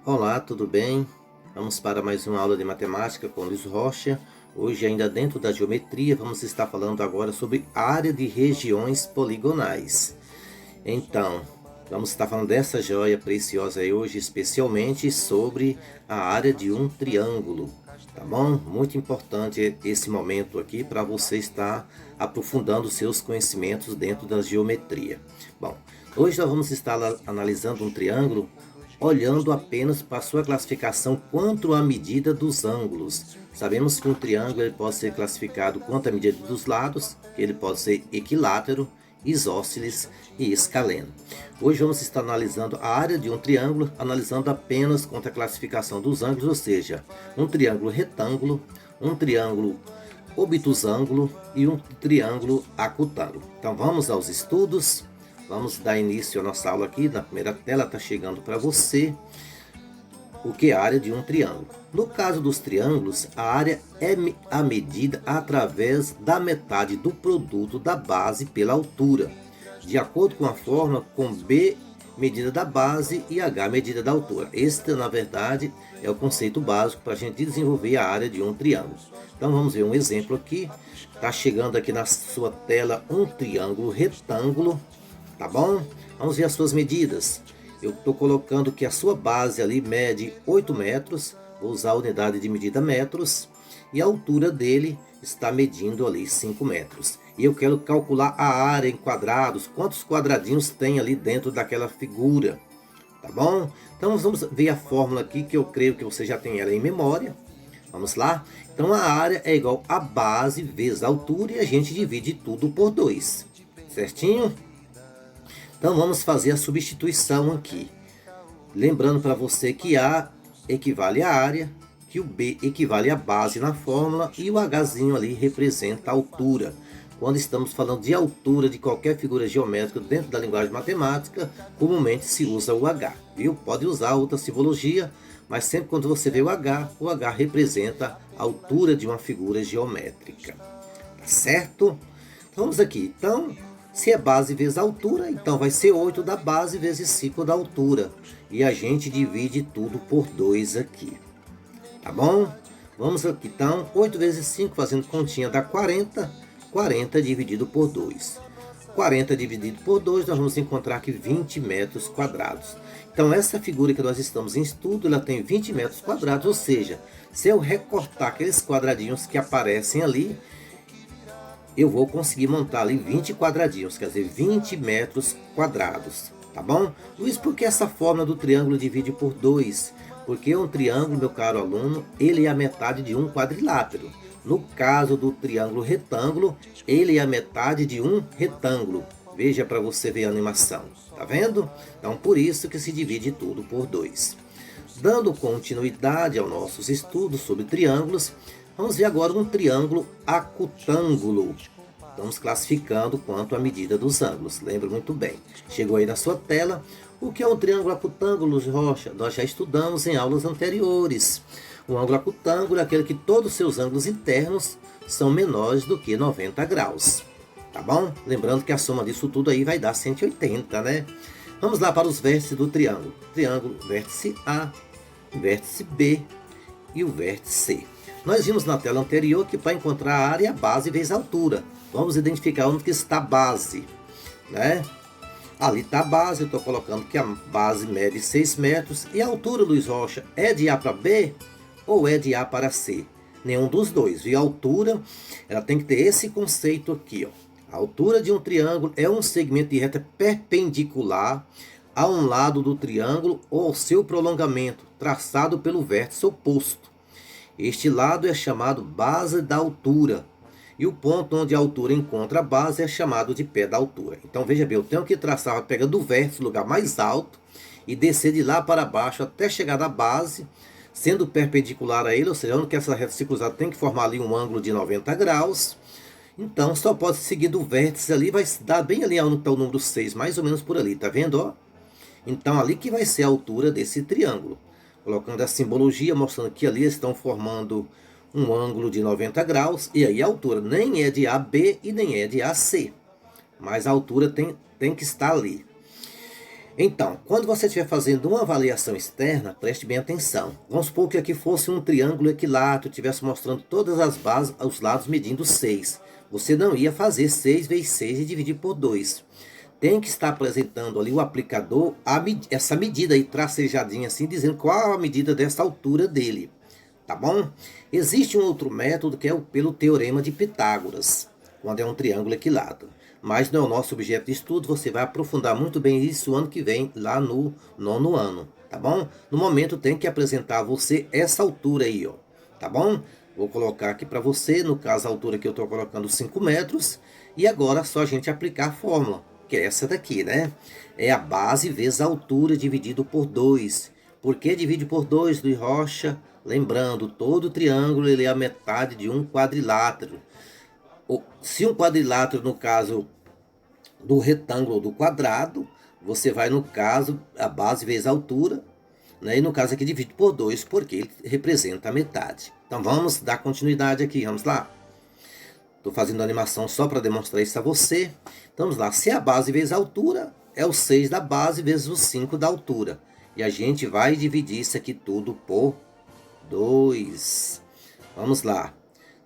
Olá, tudo bem? Vamos para mais uma aula de matemática com Luiz Rocha. Hoje, ainda dentro da geometria, vamos estar falando agora sobre área de regiões poligonais. Então, vamos estar falando dessa joia preciosa aí hoje, especialmente sobre a área de um triângulo. Tá bom? Muito importante esse momento aqui para você estar aprofundando seus conhecimentos dentro da geometria. Bom, hoje nós vamos estar analisando um triângulo olhando apenas para sua classificação quanto à medida dos ângulos. Sabemos que um triângulo ele pode ser classificado quanto à medida dos lados, ele pode ser equilátero, isósceles e escaleno. Hoje vamos estar analisando a área de um triângulo, analisando apenas quanto à classificação dos ângulos, ou seja, um triângulo retângulo, um triângulo obtusângulo e um triângulo acutângulo. Então vamos aos estudos. Vamos dar início à nossa aula aqui. Na primeira tela está chegando para você o que é a área de um triângulo. No caso dos triângulos, a área é a medida através da metade do produto da base pela altura, de acordo com a fórmula com B medida da base e H medida da altura. Este, na verdade, é o conceito básico para a gente desenvolver a área de um triângulo. Então vamos ver um exemplo aqui. Está chegando aqui na sua tela um triângulo retângulo. Tá bom? Vamos ver as suas medidas. Eu estou colocando que a sua base ali mede 8 metros. Vou usar a unidade de medida metros. E a altura dele está medindo ali 5 metros. E eu quero calcular a área em quadrados. Quantos quadradinhos tem ali dentro daquela figura. Tá bom? Então vamos ver a fórmula aqui que eu creio que você já tem ela em memória. Vamos lá? Então a área é igual a base vezes a altura e a gente divide tudo por 2. Certinho? Então vamos fazer a substituição aqui. Lembrando para você que A equivale à área, que o B equivale à base na fórmula e o Hzinho ali representa a altura. Quando estamos falando de altura de qualquer figura geométrica dentro da linguagem matemática, comumente se usa o H, viu? Pode usar outra simbologia, mas sempre quando você vê o H representa a altura de uma figura geométrica. Tá certo? Vamos aqui. Então, se é base vezes altura, então vai ser 8 da base vezes 5 da altura. E a gente divide tudo por 2 aqui. Tá bom? Vamos aqui então, 8 vezes 5, fazendo continha, dá 40. 40 dividido por 2. 40 dividido por 2, nós vamos encontrar aqui 20 metros quadrados. Então essa figura que nós estamos em estudo, ela tem 20 metros quadrados, ou seja, se eu recortar aqueles quadradinhos que aparecem ali, eu vou conseguir montar ali 20 quadradinhos, quer dizer, 20 metros quadrados, tá bom? Luiz, por que essa fórmula do triângulo divide por 2? Porque um triângulo, meu caro aluno, ele é a metade de um quadrilátero. No caso do triângulo retângulo, ele é a metade de um retângulo. Veja para você ver a animação, tá vendo? Então, por isso que se divide tudo por 2. Dando continuidade aos nossos estudos sobre triângulos, vamos ver agora um triângulo acutângulo. Estamos classificando quanto à medida dos ângulos. Lembra muito bem. Chegou aí na sua tela. O que é um triângulo acutângulo, Rocha? Nós já estudamos em aulas anteriores. Um ângulo acutângulo é aquele que todos os seus ângulos internos são menores do que 90 graus. Tá bom? Lembrando que a soma disso tudo aí vai dar 180, né? Vamos lá para os vértices do triângulo. Triângulo vértice A, vértice B e o vértice C. Nós vimos na tela anterior que para encontrar a área, a base vezes a altura. Vamos identificar onde que está a base, né? Ali está a base, eu estou colocando que a base mede 6 metros. E a altura, Luiz Rocha, é de A para B ou é de A para C? Nenhum dos dois, viu? A altura, ela tem que ter esse conceito aqui, ó. A altura de um triângulo é um segmento de reta perpendicular a um lado do triângulo ou ao seu prolongamento, traçado pelo vértice oposto. Este lado é chamado base da altura. E o ponto onde a altura encontra a base é chamado de pé da altura. Então veja bem, eu tenho que traçar, pegando do vértice, o lugar mais alto, e descer de lá para baixo até chegar na base, sendo perpendicular a ele, ou seja, onde que essa reta se cruzar tem que formar ali um ângulo de 90 graus. Então só pode seguir do vértice ali, vai dar bem ali onde está o número 6, mais ou menos por ali, tá vendo? Ó? Então ali que vai ser a altura desse triângulo. Colocando a simbologia, mostrando que ali estão formando um ângulo de 90 graus. E aí a altura nem é de AB e nem é de AC. Mas a altura tem que estar ali. Então, quando você estiver fazendo uma avaliação externa, preste bem atenção. Vamos supor que aqui fosse um triângulo equilátero, estivesse mostrando todas as bases, os lados medindo 6. Você não ia fazer 6 vezes 6 e dividir por 2. Tem que estar apresentando ali o aplicador, essa medida aí tracejadinha assim, dizendo qual a medida dessa altura dele. Tá bom? Existe um outro método que é pelo teorema de Pitágoras, quando é um triângulo equilátero. Mas não é o nosso objeto de estudo, você vai aprofundar muito bem isso ano que vem, lá no 9º ano, tá bom? No momento tem que apresentar a você essa altura aí, ó, tá bom? Vou colocar aqui para você, no caso a altura que eu estou colocando 5 metros, e agora é só a gente aplicar a fórmula, que é essa daqui, né? É a base vezes a altura dividido por 2. Por que divide por 2, Luiz Rocha? Lembrando, todo triângulo ele é a metade de um quadrilátero. Se um quadrilátero, no caso do retângulo ou do quadrado, você vai, no caso, a base vezes a altura, né? E no caso aqui divide por 2, porque ele representa a metade. Então vamos dar continuidade aqui, vamos lá. Estou fazendo a animação só para demonstrar isso a você. Então vamos lá, se a base vezes a altura, é o 6 da base vezes o 5 da altura. E a gente vai dividir isso aqui tudo por 2. Vamos lá.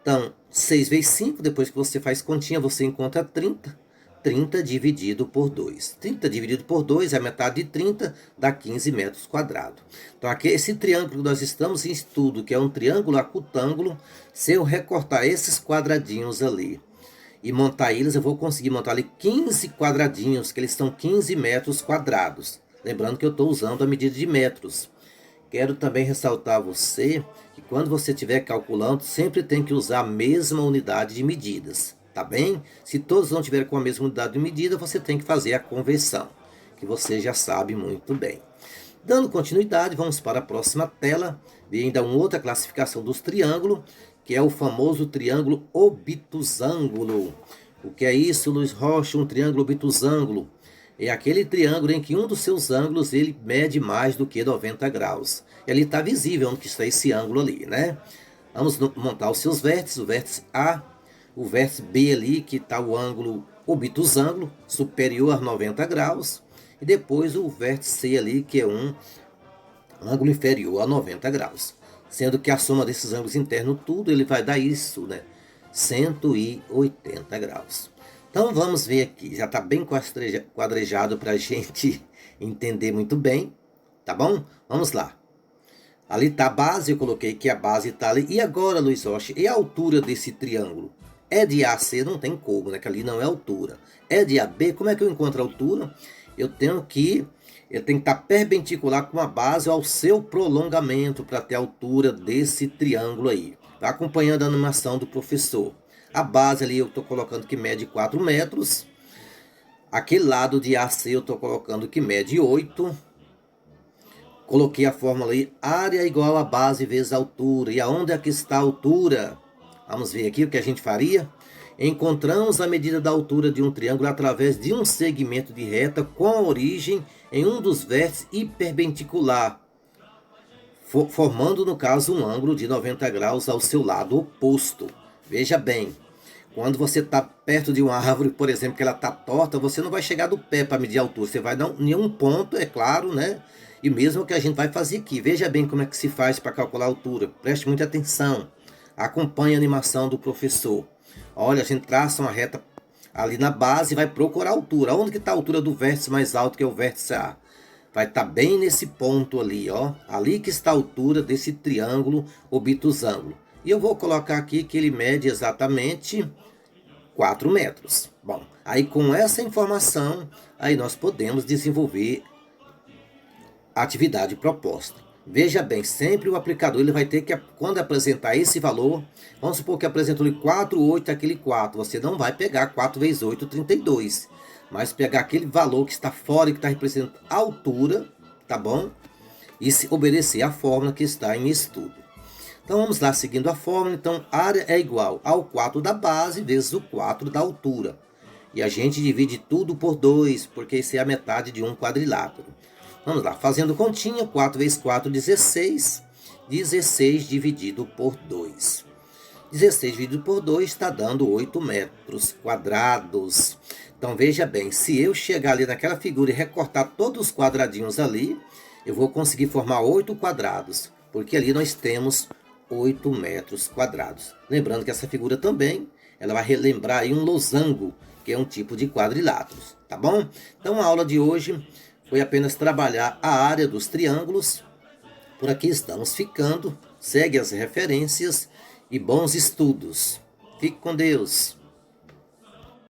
Então, 6 vezes 5, depois que você faz continha, você encontra 30. 30 dividido por 2. 30 dividido por 2 é a metade de 30, dá 15 metros quadrados. Então, aqui esse triângulo que nós estamos em estudo, que é um triângulo acutângulo, se eu recortar esses quadradinhos ali e montar eles, eu vou conseguir montar ali 15 quadradinhos, que eles são 15 metros quadrados. Lembrando que eu estou usando a medida de metros. Quero também ressaltar a você que quando você estiver calculando, sempre tem que usar a mesma unidade de medidas, tá bem? Se todos não tiverem com a mesma unidade de medida, você tem que fazer a conversão, que você já sabe muito bem. Dando continuidade, vamos para a próxima tela, ver ainda uma outra classificação dos triângulos, que é o famoso triângulo obtusângulo. O que é isso, Luiz Rocha? Um triângulo obtusângulo é aquele triângulo em que um dos seus ângulos ele mede mais do que 90 graus. E ali está visível onde que está esse ângulo ali, né? Vamos montar os seus vértices, o vértice A, o vértice B ali, que está o ângulo obtusângulo, superior a 90 graus. E depois o vértice C ali, que é um ângulo inferior a 90 graus. Sendo que a soma desses ângulos internos, tudo, ele vai dar isso, né? 180 graus. Então vamos ver aqui, já está bem quadrejado para a gente entender muito bem, tá bom? Vamos lá. Ali está a base, eu coloquei que a base está ali. E agora, Luiz Rocha, e a altura desse triângulo? É de A a C, não tem como, né? Que ali não é altura. É de A a B, como é que eu encontro a altura? Eu tenho que estar perpendicular com a base ao seu prolongamento para ter a altura desse triângulo aí. Está acompanhando a animação do professor. A base ali eu estou colocando que mede 4 metros. Aquele lado de AC eu estou colocando que mede 8. Coloquei a fórmula aí, área igual a base vezes a altura. E aonde é que está a altura? Vamos ver aqui o que a gente faria. Encontramos a medida da altura de um triângulo através de um segmento de reta com a origem em um dos vértices e perpendicular, formando no caso um ângulo de 90 graus ao seu lado oposto. Veja bem, quando você está perto de uma árvore, por exemplo, que ela está torta, você não vai chegar do pé para medir a altura. Você vai dar em um ponto, é claro, né? E mesmo que a gente vai fazer aqui. Veja bem como é que se faz para calcular a altura. Preste muita atenção. Acompanhe a animação do professor. Olha, a gente traça uma reta ali na base e vai procurar a altura. Onde que está a altura do vértice mais alto, que é o vértice A? Vai estar bem nesse ponto ali, ó. Ali que está a altura desse triângulo obtusângulo. E eu vou colocar aqui que ele mede exatamente 4 metros. Bom, aí com essa informação, aí nós podemos desenvolver a atividade proposta. Veja bem, sempre o aplicador ele vai ter que, quando apresentar esse valor, vamos supor que apresentou 4, 8, aquele 4. Você não vai pegar 4 vezes 8, 32. Mas pegar aquele valor que está fora e que está representando a altura, tá bom? E se obedecer a fórmula que está em estudo. Então vamos lá, seguindo a fórmula. Então, área é igual ao 4 da base vezes o 4 da altura. E a gente divide tudo por 2, porque isso é a metade de um quadrilátero. Vamos lá, fazendo continha, 4 vezes 4, 16. 16 dividido por 2. 16 dividido por 2 está dando 8 metros quadrados. Então veja bem, se eu chegar ali naquela figura e recortar todos os quadradinhos ali, eu vou conseguir formar 8 quadrados, porque ali nós temos 8 metros quadrados. Lembrando que essa figura também, ela vai relembrar aí um losango, que é um tipo de quadriláteros, tá bom? Então a aula de hoje foi apenas trabalhar a área dos triângulos. Por aqui estamos ficando. Segue as referências e bons estudos. Fique com Deus.